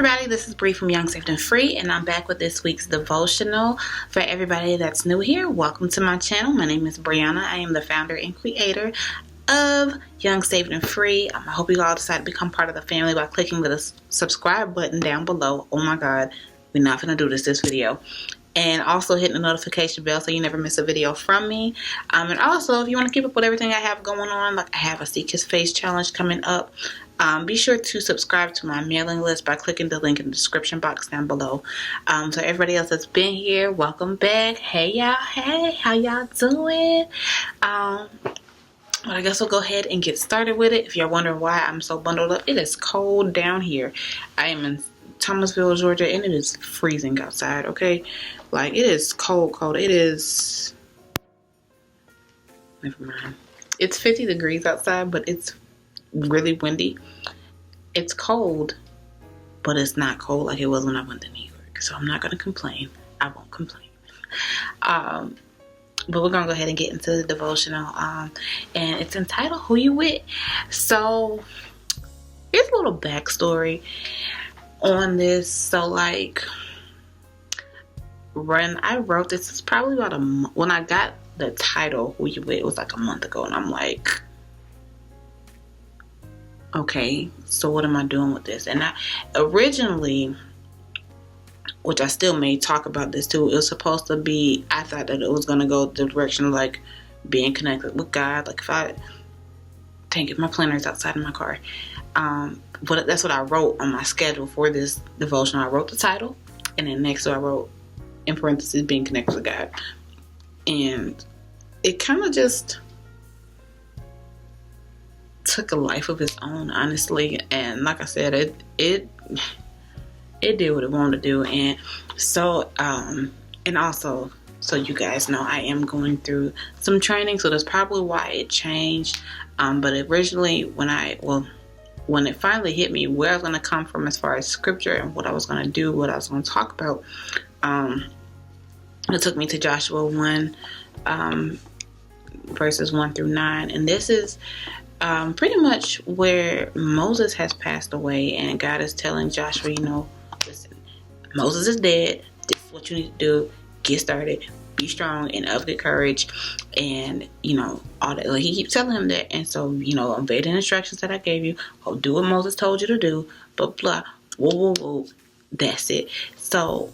everybody, this is Bree from Young, Saved, and Free, and I'm back with this week's devotional. For everybody that's new here, welcome to my channel. My name is Brianna. I am the founder and creator of Young, Saved, and Free. I hope you all decide to become part of the family by clicking the subscribe button down below. Oh my god, we're not going to do this video. And also hitting the notification bell so you never miss a video from me. And also, if you want to keep up with everything I have going on, like I have a Seek His Face challenge coming up. Be sure to subscribe to my mailing list by clicking the link in the description box down below. So everybody else that's been here, welcome back. Hey y'all, hey, how y'all doing? Well, I guess we'll go ahead and get started with it. If you're wondering why I'm so bundled up, it is cold down here. I am in Thomasville, Georgia, and it is freezing outside, okay? Like, it is cold. It is, never mind. It's 50 degrees outside, but it's really windy. It's cold, but it's not cold like it was when I went to New York. So I'm not going to complain. I won't complain. But we're going to go ahead and get into the devotional. And it's entitled, Who You With? So, here's a little backstory on this. So, like, when I wrote this, it's probably about a month. When I got the title, Who You With, it was like a month ago. And I'm like, okay, so what am I doing with this? And I originally, which I still may talk about this too, it was supposed to be, I thought that it was going to go the direction of like being connected with God. Like if I can't get my planners outside of my car. But that's what I wrote on my schedule for this devotion. I wrote the title, and then next to I wrote in parentheses, being connected with God. And it kind of just took a life of its own, honestly. And like I said, it did what it wanted to do. And so and also, so you guys know, I am going through some training, so that's probably why it changed. But originally, when it finally hit me where I was going to come from as far as scripture and what I was going to do, what I was going to talk about, it took me to Joshua 1 verses 1 through 9. And this is pretty much where Moses has passed away, and God is telling Joshua, listen, Moses is dead. This is what you need to do. Get started. Be strong and of good courage. And, all that. Like, he keeps telling him that. And so, obey the instructions that I gave you. Go do what Moses told you to do. But blah. Whoa. That's it. So,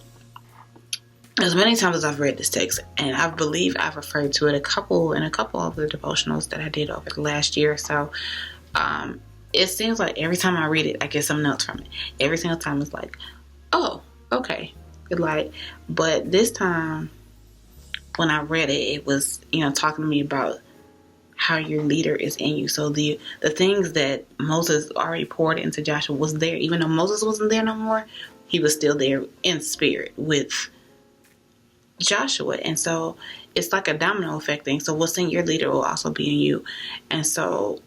as many times as I've read this text, and I believe I've referred to it in a couple of the devotionals that I did over the last year or so, it seems like every time I read it, I get some notes from it. Every single time it's like, oh, okay. But this time when I read it, it was, talking to me about how your leader is in you. So the things that Moses already poured into Joshua was there. Even though Moses wasn't there no more, he was still there in spirit with Joshua. And so it's like a domino effect thing. So what's in your leader will also be in you. And so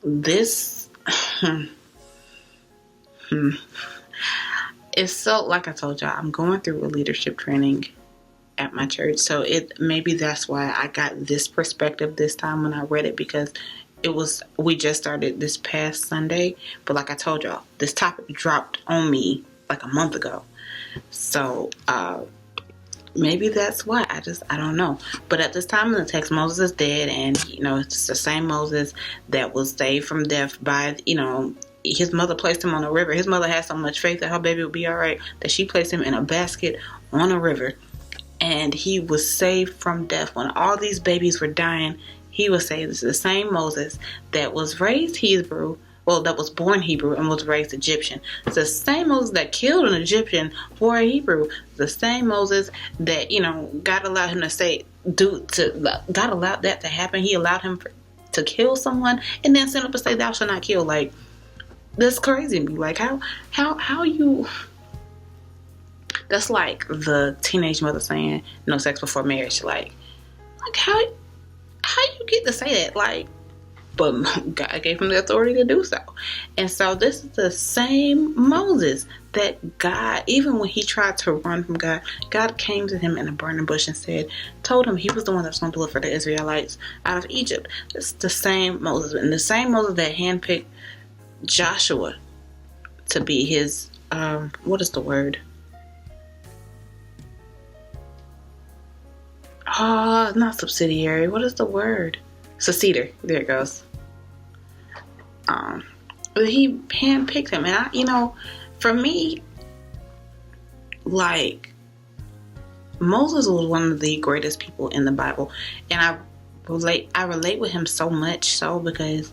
this it's so, like I told y'all, I'm going through a leadership training at my church. So maybe that's why I got this perspective this time when I read it, because we just started this past Sunday. But like I told y'all, this topic dropped on me like a month ago. So maybe that's why. I don't know. But at this time in the text, Moses is dead, and it's the same Moses that was saved from death by his mother placed him on a river. His mother had so much faith that her baby would be all right that she placed him in a basket on a river, and he was saved from death. When all these babies were dying, he was saved. This is the same Moses that was raised Hebrew. Well, that was born Hebrew and was raised Egyptian. It's the same Moses that killed an Egyptian for a Hebrew. The same Moses that, God allowed him God allowed that to happen. He allowed him to kill someone and then send up and say, thou shalt not kill. Like, that's crazy to me. Like, how you... That's like the teenage mother saying, no sex before marriage. Like how you get to say that? Like, but God gave him the authority to do so. And so this is the same Moses that God, even when he tried to run from God, God came to him in a burning bush and told him he was the one that was going to deliver the Israelites out of Egypt. It's the same Moses. And the same Moses that handpicked Joshua to be his, what is the word? Not subsidiary. What is the word? Successor. There it goes. He handpicked him. And for me, like, Moses was one of the greatest people in the Bible. And I relate with him so much so because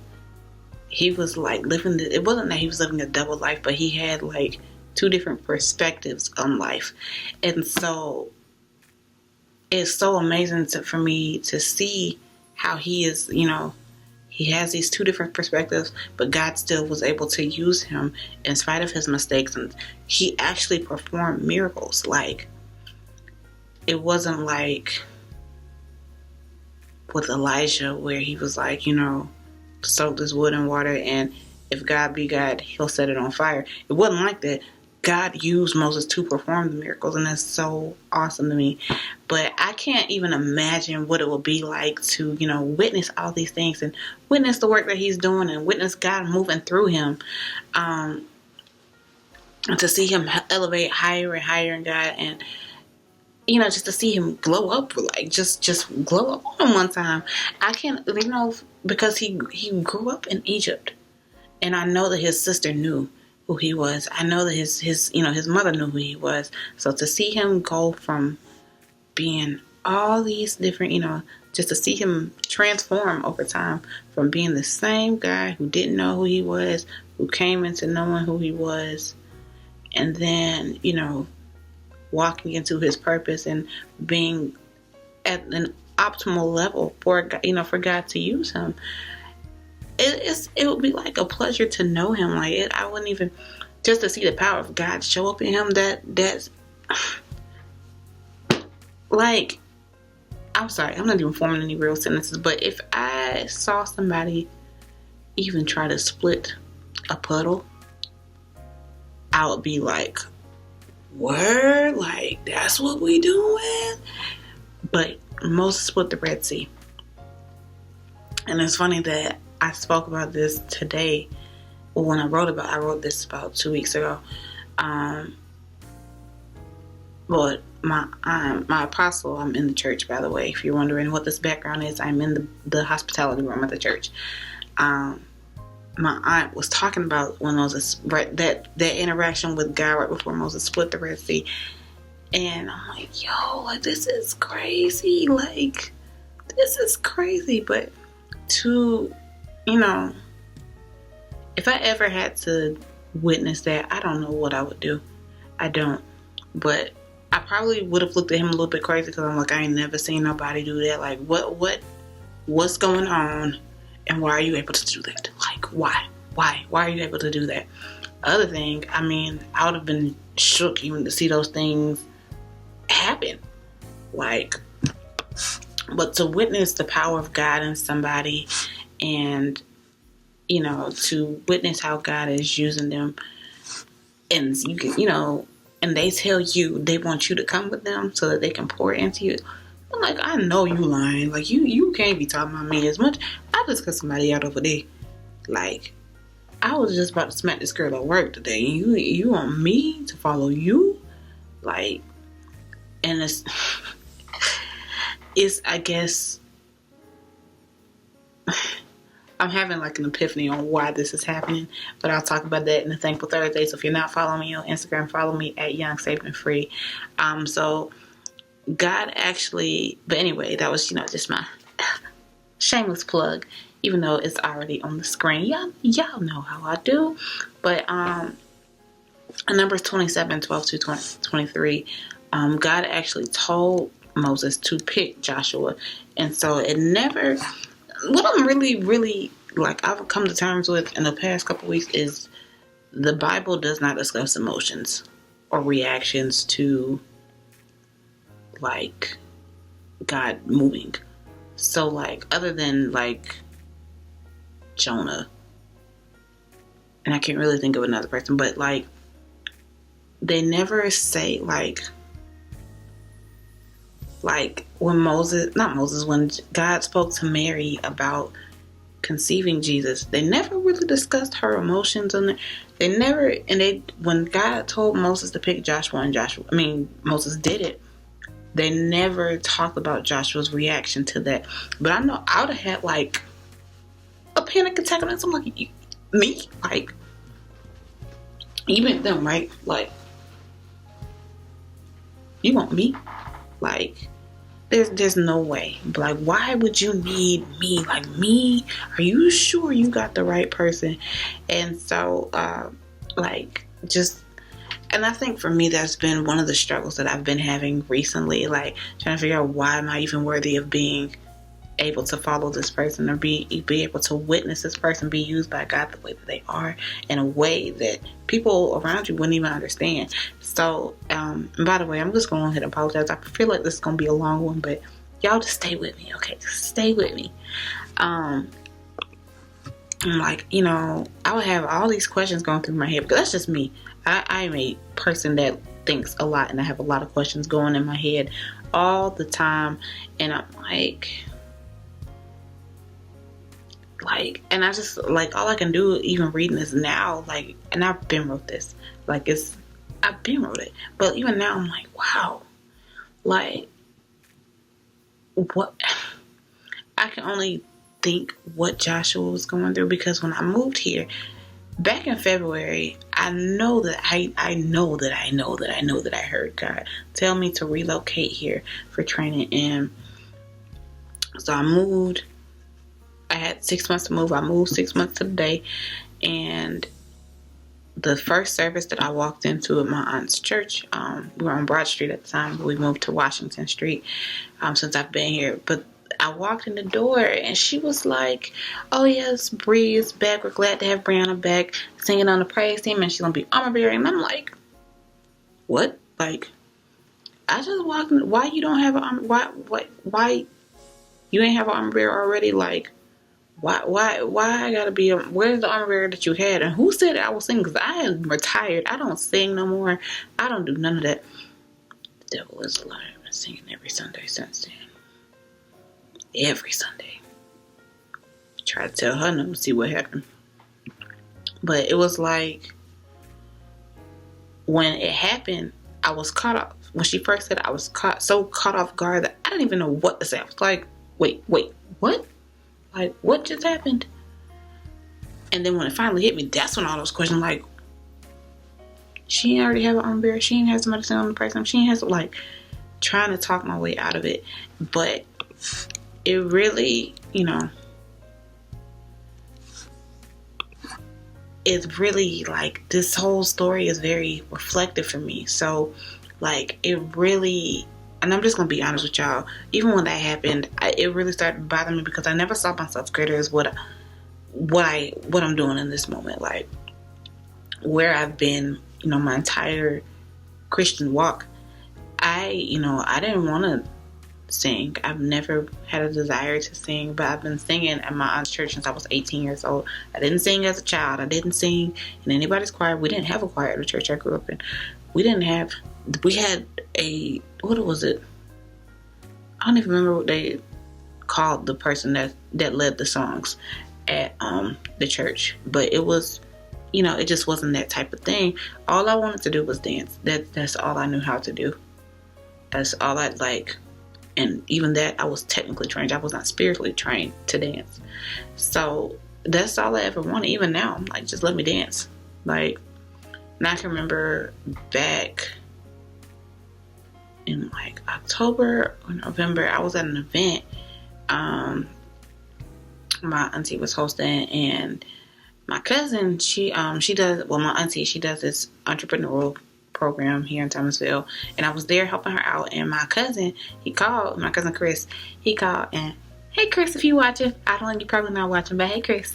he was like it wasn't that he was living a double life, but he had like two different perspectives on life. And so it's so amazing for me to see how he is, he has these two different perspectives, but God still was able to use him in spite of his mistakes. And he actually performed miracles. Like, it wasn't like with Elijah where he was like, soak this wood in water, and if God be God, he'll set it on fire. It wasn't like that. God used Moses to perform the miracles, and that's so awesome to me. But I can't even imagine what it would be like to, witness all these things and witness the work that he's doing and witness God moving through him. And to see him elevate higher and higher in God, and just to see him glow up, like just glow up on him one time. I can't, because he grew up in Egypt, and I know that his sister knew who he was. I know that his mother knew who he was. So to see him go from being all these different, just to see him transform over time from being the same guy who didn't know who he was, who came into knowing who he was, and then, walking into his purpose and being at an optimal level for God to use him. It would be like a pleasure to know him. Like, I wouldn't even, just to see the power of God show up in him. That's like, I'm sorry, I'm not even forming any real sentences, but if I saw somebody even try to split a puddle, I would be like, word, like, that's what we doing? But Moses split the Red Sea. And it's funny that I spoke about this today. Well, when I wrote this about 2 weeks ago. But my apostle, I'm in the church, by the way. If you're wondering what this background is, I'm in the hospitality room at the church. My aunt was talking about when Moses, right, that interaction with God right before Moses split the Red Sea. And I'm like, yo, like, this is crazy. Like, this is crazy. But to, if I ever had to witness that, I don't know what I would do. I don't. But I probably would have looked at him a little bit crazy because I'm like, I ain't never seen nobody do that. Like, what's going on? And why are you able to do that? Like, why? Why are you able to do that? Other thing, I would have been shook even to see those things happen. Like, but to witness the power of God in somebody, and, to witness how God is using them, and you can, and they tell you they want you to come with them so that they can pour into you. I'm like, I know you lying. Like, you can't be talking about me as much. I just cut somebody out over there. Like, I was just about to smack this girl at work today. You want me to follow you? Like, and it's I guess I'm having like an epiphany on why this is happening, but I'll talk about that in the Thankful Thursday. So if you're not following me on Instagram, follow me at Young, Safe, and Free. So God actually, but anyway, that was, just my shameless plug, even though it's already on the screen. Y'all know how I do. But in Numbers 27, 12 to 23, God actually told Moses to pick Joshua. And so it never, what I'm really, really, like, I've come to terms with in the past couple weeks is the Bible does not discuss emotions or reactions to, like, God moving. So, like, other than, like, Jonah, and I can't really think of another person, but, like, they never say, like when when God spoke to Mary about conceiving Jesus, they never really discussed her emotions, and They never, when God told Moses to pick Joshua, Moses did it. They never talked about Joshua's reaction to that. But I know I would have had like a panic attack, and I'm like, me? Like, even them, right? Like, you want me? Like, there's no way. Like, why would you need me? Like, me? Are you sure you got the right person? And so, and I think for me, that's been one of the struggles that I've been having recently. Like, trying to figure out, why am I even worthy of being able to follow this person, or be able to witness this person be used by God the way that they are, in a way that people around you wouldn't even understand. So, and by the way, I'm just going ahead and apologize. I feel like this is going to be a long one, but y'all just stay with me, okay? Just stay with me. Like, I would have all these questions going through my head, because that's just me. I'm a person that thinks a lot, and I have a lot of questions going in my head all the time, and I'm like, and I just, like, all I can do even reading this now, like, and I've been wrote this, like, I've been wrote it, but even now I'm like, wow, like, what, I can only think what Joshua was going through, because when I moved here back in February, I know that I heard God tell me to relocate here for training, and so I moved. I had 6 months to move. I moved 6 months to the day, and the first service that I walked into at my aunt's church, we were on Broad Street at the time, but we moved to Washington Street since I've been here. But I walked in the door, and she was like, "Oh yes, Bree is back. We're glad to have Brianna back, singing on the praise team, and she's gonna be armor bearer." And I'm like, "What? Like, I just walked in. Why you don't have an why you ain't have an armor bearer already? Like, why I gotta be where's the armor bearer that you had, and who said I was singing? Because I am retired. I don't sing no more. I don't do none of that." The devil is a liar. I've been singing every Sunday since then. Every Sunday. Try to tell her no, see what happened. But it was like, when it happened, I was caught off. When she first said it, I was so caught off guard that I didn't even know what to say. I was like, wait, what? Like, what just happened? And then when it finally hit me, that's when all those questions, like, she ain't already have an armor bearer. She ain't have somebody sing on the praise. She ain't have, like, trying to talk my way out of it. But it really, it's really, like, this whole story is very reflective for me. So, like, it really, and I'm just going to be honest with y'all, even when that happened, it really started bothering me, because I never saw myself greater as what I'm doing in this moment. Like, where I've been, my entire Christian walk, I didn't want to sing. I've never had a desire to sing, but I've been singing at my aunt's church since I was 18 years old. I didn't sing as a child. I didn't sing in anybody's choir. We didn't have a choir at the church I grew up in. We had a, what was it? I don't even remember what they called the person that led the songs at the church, but it was, it just wasn't that type of thing. All I wanted to do was dance. That's all I knew how to do. That's all I like. And even that, I was technically trained. I was not spiritually trained to dance. So that's all I ever wanted. Even now, I'm like, just let me dance. Like, and I can remember back in like October or November, I was at an event. My auntie was hosting, and my cousin, she does this entrepreneurial program here in Thomasville, and I was there helping her out. And my cousin Chris, he called, and hey Chris, if you watching, I don't think you're probably not watching, but hey Chris,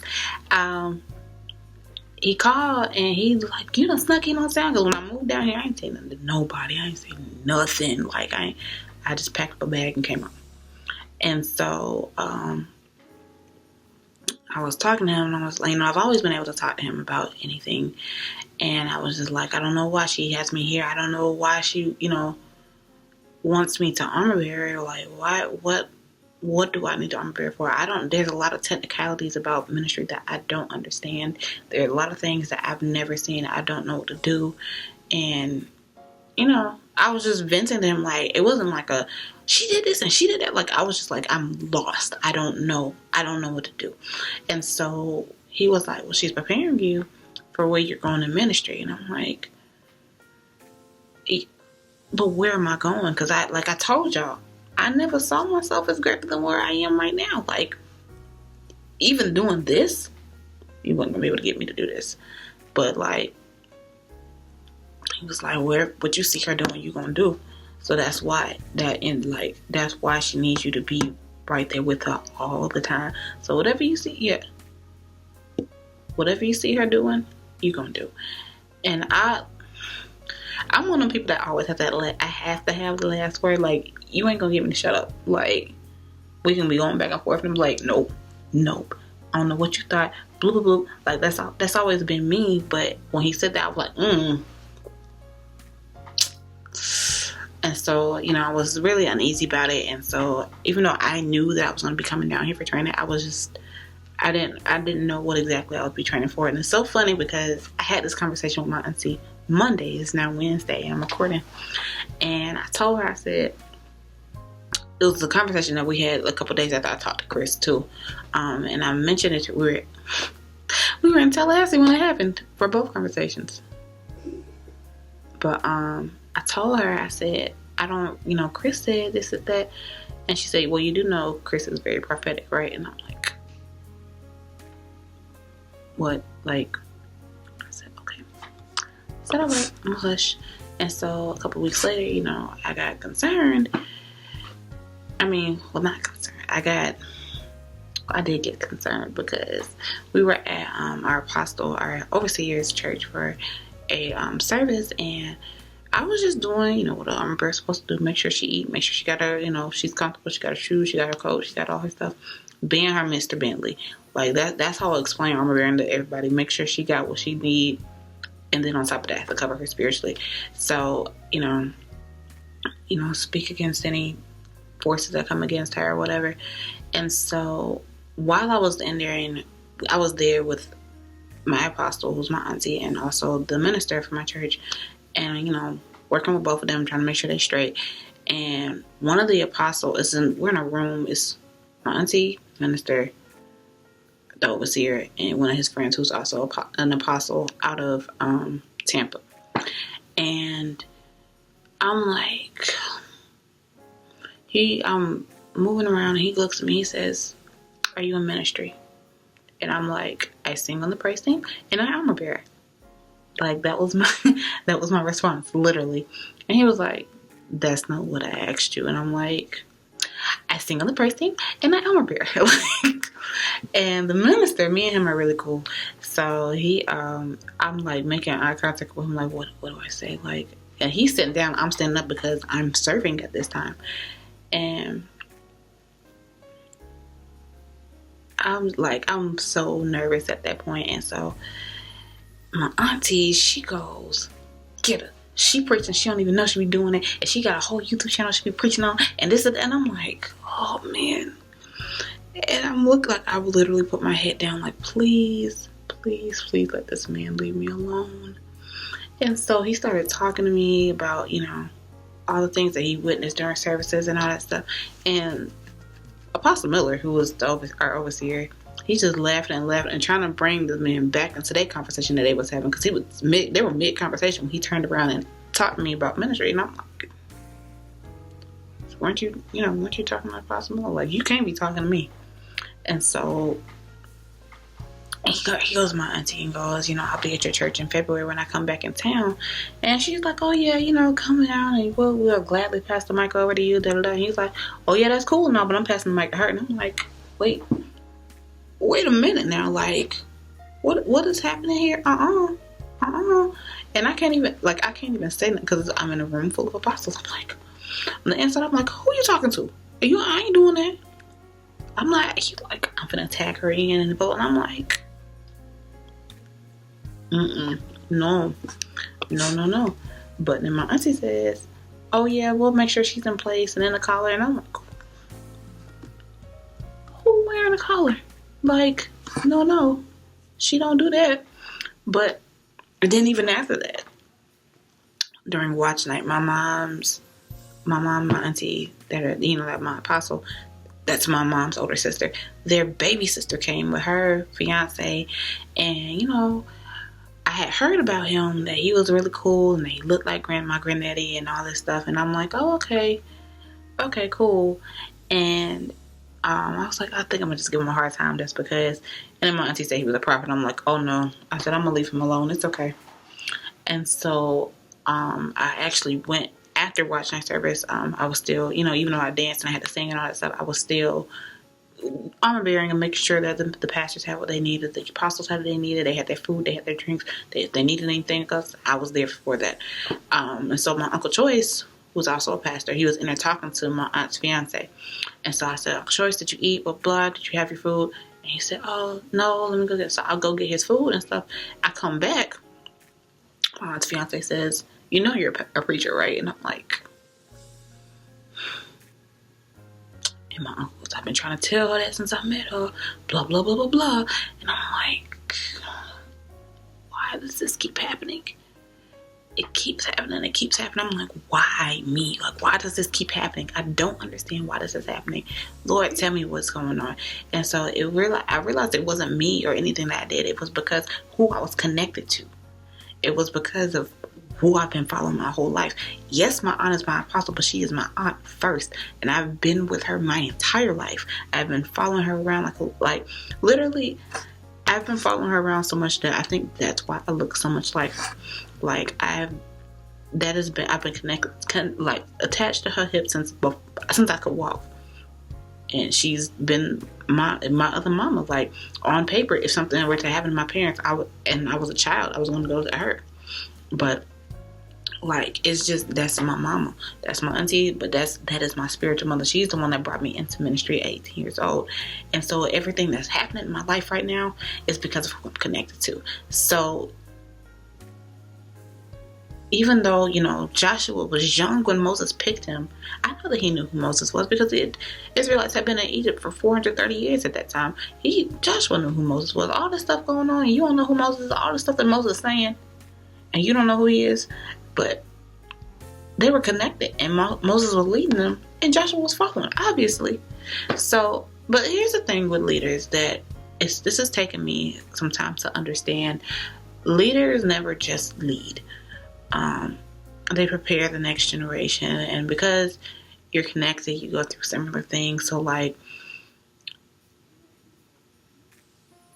he called, and he's like, "You done snuck in on sound." Because when I moved down here, I ain't saying nothing to nobody. I ain't saying nothing. Like, I just packed up a bag and came out. And so I was talking to him, and I was like, I've always been able to talk to him about anything. And I was just like, I don't know why she has me here. I don't know why she, wants me to armor bear her. Like, why, what? what do I need to armor bear for? There's a lot of technicalities about ministry that I don't understand. There are a lot of things that I've never seen. I don't know what to do. And, I was just venting to him. Like, it wasn't like she did this and she did that. Like, I was just like, I'm lost. I don't know what to do. And so he was like, well, she's preparing you for where you're going in ministry. And I'm like, but where am I going? Because I told y'all, I never saw myself as greater than where I am right now. Like, even doing this, you wasn't gonna be able to get me to do this. But like, he was like, what you see her doing, you gonna do. So that's why that's why she needs you to be right there with her all the time. So whatever you see her doing, you gonna do. And I'm one of them people that always have that. I have to have the last word. Like, you ain't gonna get me to shut up. Like, we can be going back and forth, and I'm like, nope. I don't know what you thought. Blah blah blah. Like, that's always been me. But when he said that, I was like, And so, I was really uneasy about it. And so, even though I knew that I was gonna be coming down here for training, I didn't know what exactly I would be training for. And it's so funny because I had this conversation with my auntie Monday. It's now Wednesday and I'm recording. And I told her, I said, it was a conversation that we had a couple days after I talked to Chris too. And I mentioned it, we were in Tallahassee when it happened for both conversations. But I told her, I said, I don't, Chris said this and that. And she said, well, you do know Chris is very prophetic, right? And I'm like, what? Like, I said, okay. I said, all right, I'm gonna hush. And so a couple weeks later, I got concerned. I mean, well, not concerned. I did get concerned because we were at our overseer's church for a service, and I was just doing, what an armor bear is supposed to do. Make sure she eat, make sure she got her, she's comfortable, she got her shoes, she got her coat, she got all her stuff. Being her Mr. Bentley. Like, that's how I explain armor bearing to everybody. Make sure she got what she need, and then on top of that, I have to cover her spiritually. So, speak against any forces that come against her or whatever. And so while I was in there, and I was there with my apostle, who's my auntie, and also the minister for my church, and working with both of them, trying to make sure they're straight. And one of the apostles we're in a room, it's my auntie, minister, the overseer, and one of his friends who's also an apostle out of Tampa. And I'm like, I'm moving around, and he looks at me, he says, are you in ministry? And I'm like, I sing on the praise team and I armor bear. Like, that was my response, literally. And he was like, that's not what I asked you. And I'm like, I sing on the praise team and I armor bear. And the minister, me and him are really cool. So I'm like making eye contact with him, like, what do I say? Like, and he's sitting down, I'm standing up because I'm serving at this time. And I'm so nervous at that point. And so my auntie, she goes, get her. She preaching, she don't even know she be doing it. And she got a whole YouTube channel she be preaching on. And this and that. And I'm like, oh man. And I'm looking like I would literally put my head down like, please let this man leave me alone. And so he started talking to me about, all the things that he witnessed during services and all that stuff. And Apostle Miller, who was our overseer, he just laughed and trying to bring the man back into their conversation that they was having, because they were mid conversation when he turned around and talked to me about ministry. And I'm like, weren't you talking about Apostle Miller? Like, you can't be talking to me. And so he goes to my auntie and goes, I'll be at your church in February when I come back in town. And she's like, oh yeah, come down and we'll gladly pass the mic over to you. Da, da, da. And he's like, oh yeah, that's cool now, but I'm passing the mic to her. And I'm like, wait a minute now. Like, what is happening here? And I can't even say that because I'm in a room full of apostles. I'm like, on the inside, I'm like, who are you talking to? I ain't doing that. I'm like, he's like, I'm gonna tag her in the boat. And I'm like, no. But then my auntie says, oh yeah, we'll make sure she's in place and then the collar. And I'm like, trying to call her. Like, no, she don't do that. But then even after that, during watch night, my mom, my auntie, that are, like my apostle, that's my mom's older sister, their baby sister came with her fiance, and I had heard about him, that he was really cool and that he looked like my granddaddy and all this stuff, and I'm like, oh, okay, cool. And I was like, I think I'm gonna just give him a hard time just because. And then my auntie said he was a prophet. I'm like, oh no. I said, I'm gonna leave him alone. It's okay. And so I actually went after watch night service. I was still, even though I danced and I had to sing and all that stuff, I was still armor bearing and making sure that the pastors had what they needed, the apostles had what they needed, they had their food, they had their drinks, if they needed anything, because I was there for that. And so my Uncle Choice, who's also a pastor, he was in there talking to my aunt's fiance. And so I said, Uncle Choice, did you eat? Blah, blah, did you have your food? And he said, oh, no, let me go get it. So I'll go get his food and stuff. I come back. My aunt's fiance says, you're a preacher, right? And I'm like, and my uncle, I've been trying to tell her that since I met her, blah, blah, blah, blah, blah. And I'm like, why does this keep happening? It keeps happening. It keeps happening. I'm like, why me? Like, why does this keep happening? I don't understand why this is happening. Lord, tell me what's going on. And so I realized it wasn't me or anything that I did. It was because who I was connected to. It was because of who I've been following my whole life. Yes, my aunt is my apostle, but she is my aunt first. And I've been with her my entire life. I've been following her around like literally, I've been following her around so much that I think that's why I look so much like her. Like I've been connected, like attached to her hip since I could walk. And she's been my other mama. Like on paper, if something were to happen to my parents, I was a child, I was going to go to her. But like, it's just, that's my mama, that's my auntie, but that is my spiritual mother. She's the one that brought me into ministry at 18 years old. And so everything that's happening in my life right now is because of who I'm connected to. So even though, Joshua was young when Moses picked him, I know that he knew who Moses was because the Israelites had been in Egypt for 430 years at that time. Joshua knew who Moses was. All this stuff going on, and you don't know who Moses is, all the stuff that Moses is saying, and you don't know who he is. But they were connected, and Moses was leading them, and Joshua was following, obviously. So, but here's the thing with leaders, that this has taken me some time to understand. Leaders never just lead. They prepare the next generation, and because you're connected, you go through similar things. So like,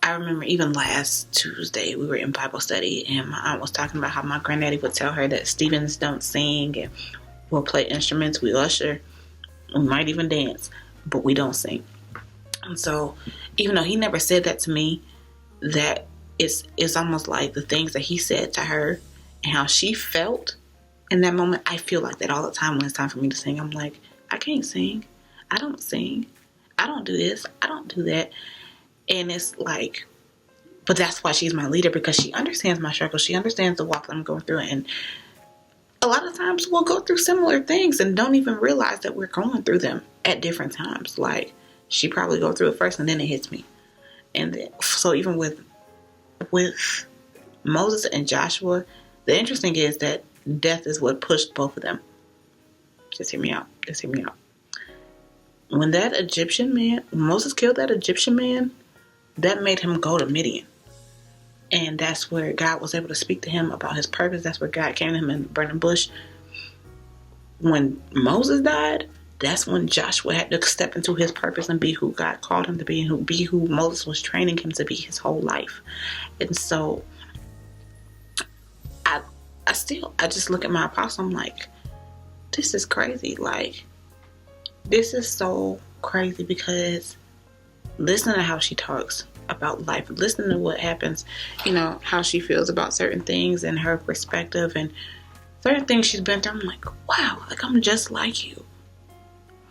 I remember even last Tuesday we were in Bible study, and my aunt was talking about how my granddaddy would tell her that Stevens don't sing, and we'll play instruments, we usher, we might even dance, but we don't sing. And so even though he never said that to me, that it's almost like the things that he said to her and how she felt in that moment. I feel like that all the time when it's time for me to sing. I'm like, I can't sing. I don't sing. I don't do this. I don't do that. And it's like, but that's why she's my leader, because she understands my struggle. She understands the walk that I'm going through. And a lot of times we'll go through similar things and don't even realize that we're going through them at different times. Like, she probably go through it first and then it hits me. And then, so even with Moses and Joshua, the interesting is that death is what pushed both of them. Just hear me out. When Moses killed that Egyptian man, that made him go to Midian. And that's where God was able to speak to him about his purpose. That's where God came to him in the burning bush. When Moses died, that's when Joshua had to step into his purpose and be who God called him to be, and be who Moses was training him to be his whole life. And so I just look at my apostle, I'm like, this is crazy. Like, this is so crazy, because listen to how she talks about life. Listen to what happens, how she feels about certain things and her perspective and certain things she's been through. I'm like, wow, like, I'm just like you.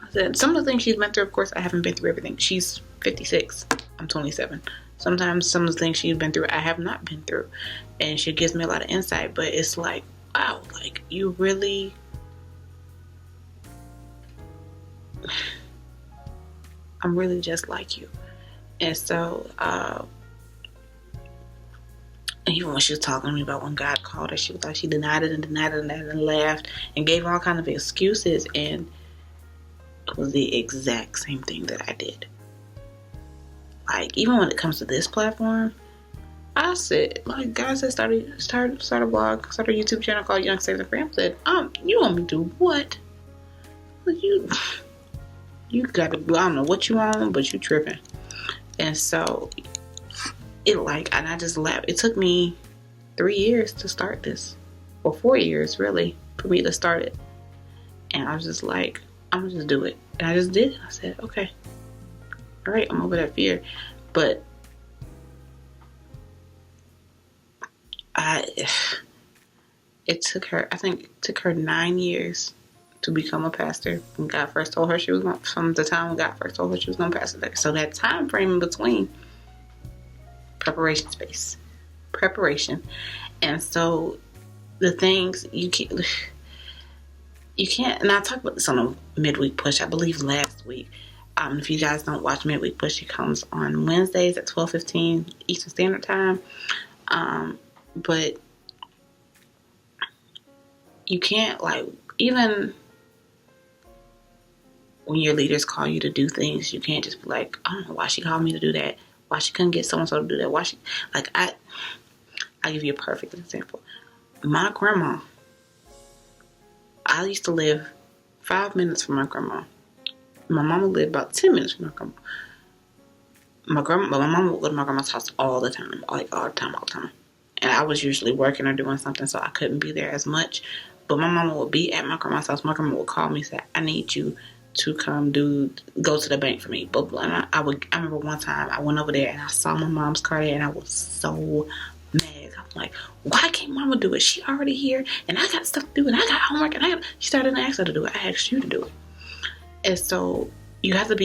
I said, some of the things she's been through, of course, I haven't been through everything. She's 56. I'm 27. Sometimes some of the things she's been through, I have not been through. And she gives me a lot of insight. But it's like, wow, like, you really... I'm really just like you. And so, even when she was talking to me about when God called her, she was like, she denied it and denied it and denied it and laughed and gave all kinds of excuses. And it was the exact same thing that I did. Like, even when it comes to this platform, I said, like, God said, start a blog, start a YouTube channel called Young Saved and Free. I said, you want me to do what? You got to, I don't know what you on, but you tripping. And so, and I just laughed. It took me 3 years to start this. Or 4 years, really, for me to start it. And I was just like, I'm going to just do it. And I just did it. I said, okay. All right, I'm over that fear. But it took her 9 years to become a pastor when God first told her she was going, from the time when God first told her she was going to pastor there. So that time frame in between, preparation. And so the things you can't, and I talked about this on a midweek push, I believe last week. If you guys don't watch Midweek Push, it comes on Wednesdays at 12:15 Eastern Standard Time. But you can't, like, even when your leaders call you to do things, you can't just be like, I don't know why she called me to do that. Why she couldn't get so-and-so to do that. I'll give you a perfect example. My grandma, I used to live 5 minutes from my grandma. My mama lived about 10 minutes from my grandma. My mama would go to my grandma's house all the time. Like, all the time. And I was usually working or doing something, so I couldn't be there as much. But my mama would be at my grandma's house. My grandma would call me and say, I need you to come go to the bank for me. But I remember one time I went over there and I saw my mom's car there and I was so mad. I'm like, why can't mama do it? She already here and I got stuff to do and I got homework and she started to ask her to do it. I asked you to do it. And so you have to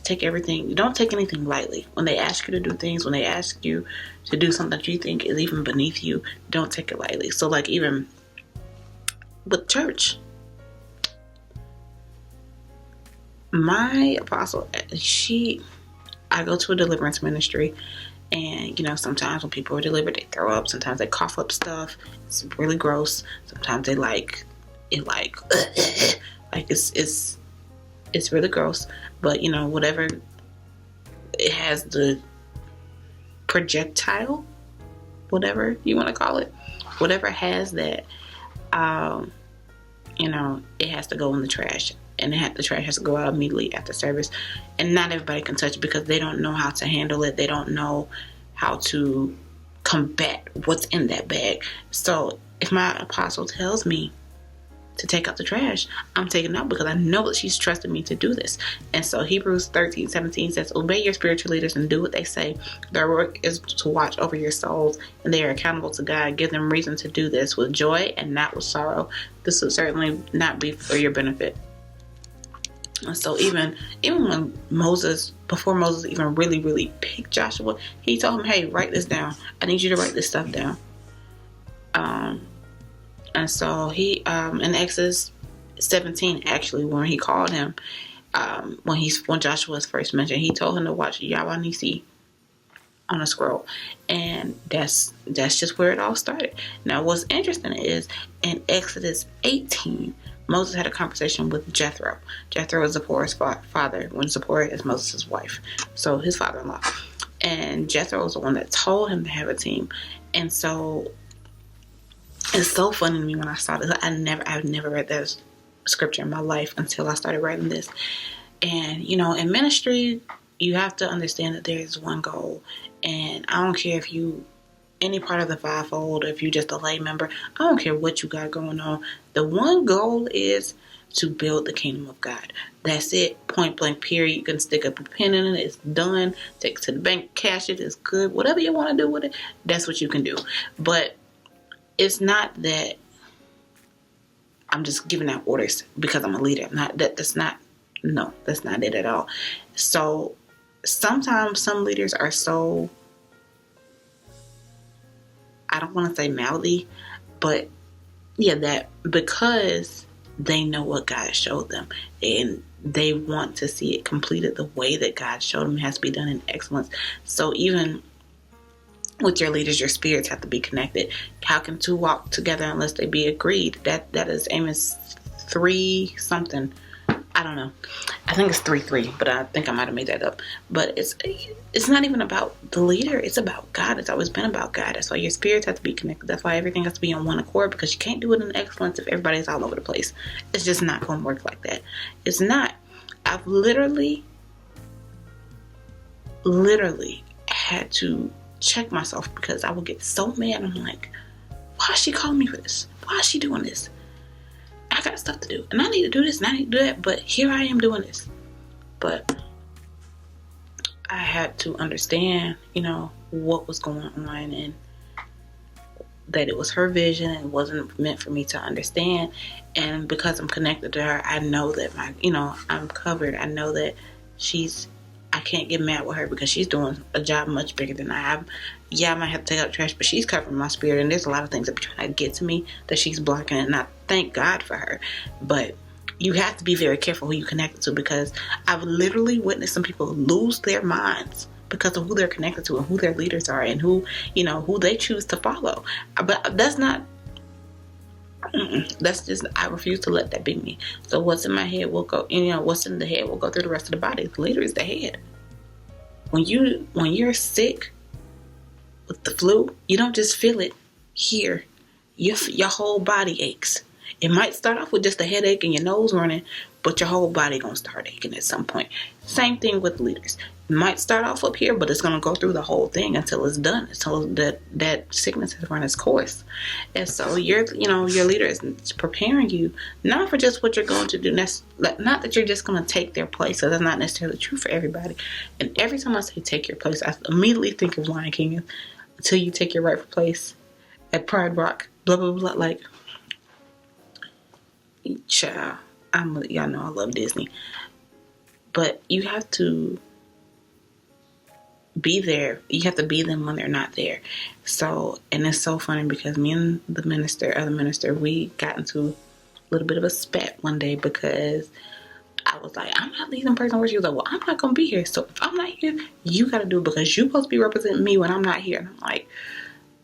take everything. You don't take anything lightly. When they ask you to do things, when they ask you to do something that you think is even beneath you, don't take it lightly. So, like, even with church, my apostle, I go to a deliverance ministry, and, sometimes when people are delivered, they throw up. Sometimes they cough up stuff. It's really gross. Sometimes they it's really gross. But, whatever, it has the projectile, whatever you want to call it, whatever has that, it has to go in the trash. And the trash has to go out immediately after service. And not everybody can touch it because they don't know how to handle it. They don't know how to combat what's in that bag. So if my apostle tells me to take out the trash, I'm taking it out because I know that she's trusted me to do this. And so Hebrews 13:17 says, obey your spiritual leaders and do what they say. Their work is to watch over your souls, and they are accountable to God. Give them reason to do this with joy and not with sorrow. This will certainly not be for your benefit. And so even when before Moses even really, really picked Joshua, he told him, hey, write this down. I need you to write this stuff down. And so he, in Exodus 17, actually, when he called him, when Joshua was first mentioned, he told him to watch Ya Wit on a scroll. And that's just where it all started. Now, what's interesting is in Exodus 18, Moses had a conversation with Jethro. Jethro is Zipporah's father, when Zipporah is Moses' wife. So his father-in-law. And Jethro was the one that told him to have a team. And so it's so funny to me when I saw this. I've never read that scripture in my life until I started writing this. And, in ministry, you have to understand that there is one goal. And I don't care if you any part of the fivefold, or if you're just a lay member, I don't care what you got going on. The one goal is to build the kingdom of God. That's it. Point blank, period. You can stick up a pen in it. It's done. Take it to the bank, cash it. It's good. Whatever you want to do with it, that's what you can do. But it's not that I'm just giving out orders because I'm a leader. That's not it at all. So sometimes some leaders are so, I don't want to say mouthy, but yeah, that because they know what God showed them, and they want to see it completed the way that God showed them. It has to be done in excellence. So even with your leaders, your spirits have to be connected. How can two walk together unless they be agreed? That is Amos 3 something. I don't know. I think it's 3:3, but I think I might have made that up. But it's not even about the leader. It's about God. It's always been about God. That's why your spirits have to be connected. That's why everything has to be on one accord, because you can't do it in excellence if everybody's all over the place. It's just not going to work like that. It's not. I've literally had to check myself, because I would get so mad. I'm like, why is she calling me for this? Why is she doing this? I got stuff to do, and I need to do this, and I need to do that, but here I am doing this. But I had to understand, what was going on, and that it was her vision, and it wasn't meant for me to understand. And because I'm connected to her, I know that I'm covered. I know that I can't get mad with her, because she's doing a job much bigger than I am. Yeah, I might have to take out trash, but she's covering my spirit, and there's a lot of things that be trying to get to me that she's blocking, and I thank God for her. But you have to be very careful who you connect to, because I've literally witnessed some people lose their minds because of who they're connected to and who their leaders are, and who they choose to follow. But that's not. That's just, I refuse to let that be me. So what's in my head will go, what's in the head will go through the rest of the body. The leader is the head. When you're sick with the flu, you don't just feel it here. Your whole body aches. It might start off with just a headache and your nose running, but your whole body gonna start aching at some point. Same thing with leaders. It might start off up here, but it's gonna go through the whole thing until it's done, until that sickness has run its course. And so your leader is preparing you not for just what you're going to do. Not that you're just gonna take their place. So that's not necessarily true for everybody. And every time I say take your place, I immediately think of Lion King. Until you take your rightful place at Pride Rock, blah blah blah. Like, child, y'all know I love Disney, but you have to be there. You have to be them when they're not there. So, and it's so funny, because me and the other minister, we got into a little bit of a spat one day, because I was like, I'm not leading person where she was like, well, I'm not gonna be here. So if I'm not here, you gotta do it, because you're supposed to be representing me when I'm not here. And I'm like,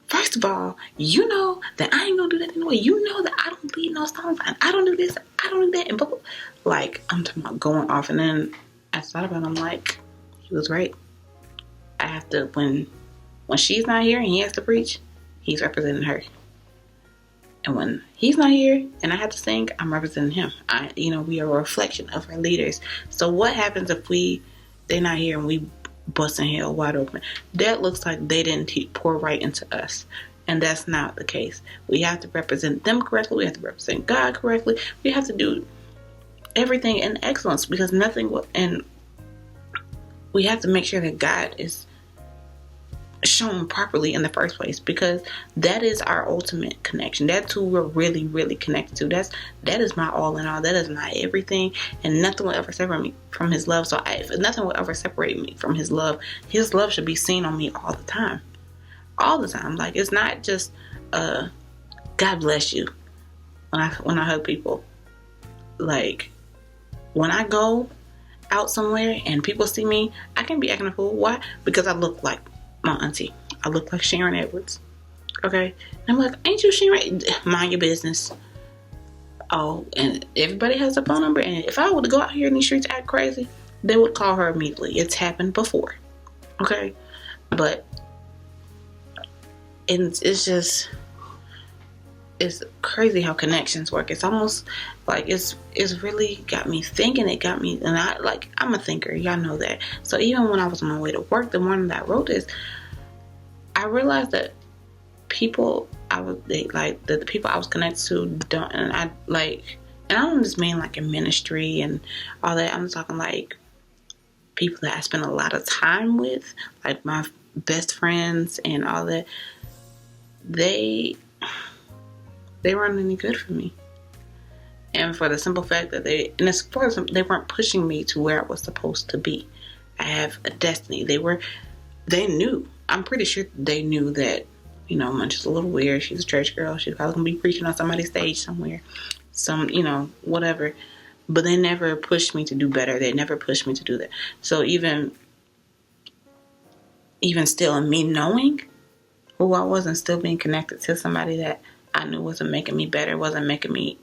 first of all, you know that I ain't gonna do that anyway. You know that I don't lead no song line. I don't do this. I don't do that. And blah, blah. Like, I'm talking about going off. And then I thought about it. I'm like, he was right. I have to, when she's not here and he has to preach, he's representing her. And when he's not here and I have to sing, I'm representing him. We are a reflection of our leaders. So what happens if they're not here and we busting hell wide open? That looks like they didn't pour right into us. And that's not the case. We have to represent them correctly. We have to represent God correctly. We have to do everything in excellence, because nothing will, and we have to make sure that God is shown properly in the first place, because that is our ultimate connection. That's who we're really, really connected to. That is my all in all. That is my everything, and nothing will ever separate me from his love. So if nothing will ever separate me from his love should be seen on me all the time. Like, it's not just God bless you when I hug people. Like, when I go out somewhere and people see me, I can be acting a fool. Why? Because I look like my auntie. I look like Sharon Edwards. Okay? And I'm like, ain't you Sharon? Mind your business. Oh, and everybody has a phone number, and if I were to go out here in these streets act crazy, they would call her immediately. It's happened before. Okay? But it's crazy how connections work. It's almost like it's really got me thinking. It got me, and I'm a thinker. Y'all know that. So even when I was on my way to work, the morning that I wrote this, I realized that the people I was connected to don't, and I don't just mean like in ministry and all that. I'm talking like people that I spend a lot of time with, like my best friends and all that. They weren't any good for me. And for the simple fact that they weren't pushing me to where I was supposed to be. I have a destiny. They knew. I'm pretty sure they knew that, Munch is a little weird. She's a church girl. She's probably going to be preaching on somebody's stage somewhere. some, whatever. But they never pushed me to do better. They never pushed me to do that. So even still, in me knowing who I was and still being connected to somebody that I knew wasn't making me better, wasn't making me,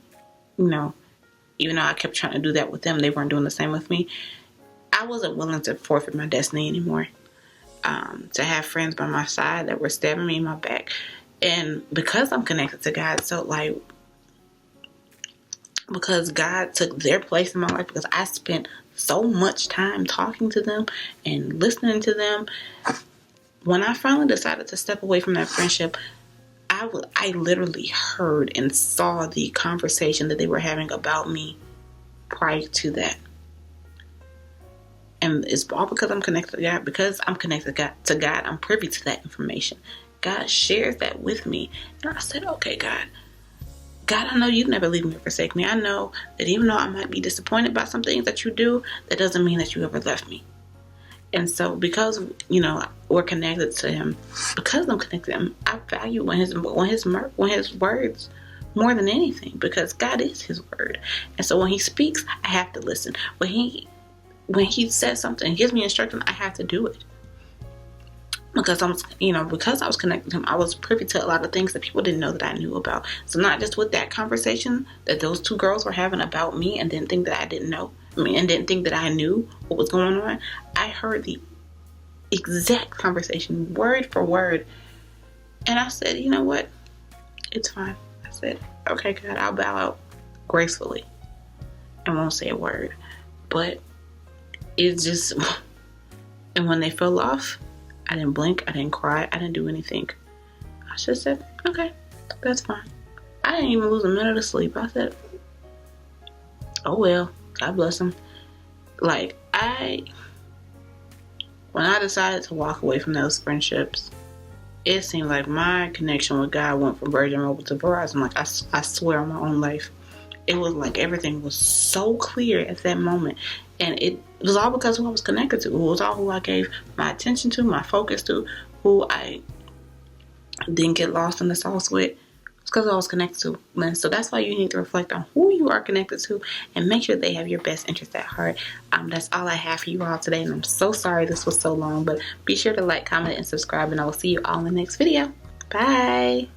even though I kept trying to do that with them, they weren't doing the same with me. I wasn't willing to forfeit my destiny anymore. To have friends by my side that were stabbing me in my back. And because I'm connected to God, so because God took their place in my life, because I spent so much time talking to them and listening to them, when I finally decided to step away from that friendship, I literally heard and saw the conversation that they were having about me prior to that. And it's all because I'm connected to God. Because I'm connected to God, I'm privy to that information. God shares that with me. And I said, okay, God, I know you've never leave me or forsake me. I know that even though I might be disappointed by some things that you do, that doesn't mean that you ever left me. And so because, we're connected to him, because I'm connected to him, I value when his words more than anything, because God is his word. And so when he speaks, I have to listen. When he says something, gives me instruction, I have to do it. Because because I was connected to him, I was privy to a lot of things that people didn't know that I knew about. So not just with that conversation that those two girls were having about me and didn't think that I didn't know. And didn't think that I knew what was going on. I heard the exact conversation, word for word. And I said, you know what? It's fine. I said, okay, God, I'll bow out gracefully and won't say a word. But it's just, and when they fell off, I didn't blink, I didn't cry, I didn't do anything. I just said, okay, that's fine. I didn't even lose a minute of sleep. I said, oh well, God bless him. When I decided to walk away from those friendships, it seemed like my connection with God went from Virgin Mobile to Verizon. Like, I swear on my own life. It was like everything was so clear at that moment. And it was all because who I was connected to. It was all who I gave my attention to, my focus to, who I didn't get lost in the sauce with. It's because I was connected to. And so that's why you need to reflect on who you are connected to and make sure they have your best interest at heart. That's all I have for you all today. And I'm so sorry this was so long. But be sure to like, comment, and subscribe. And I will see you all in the next video. Bye.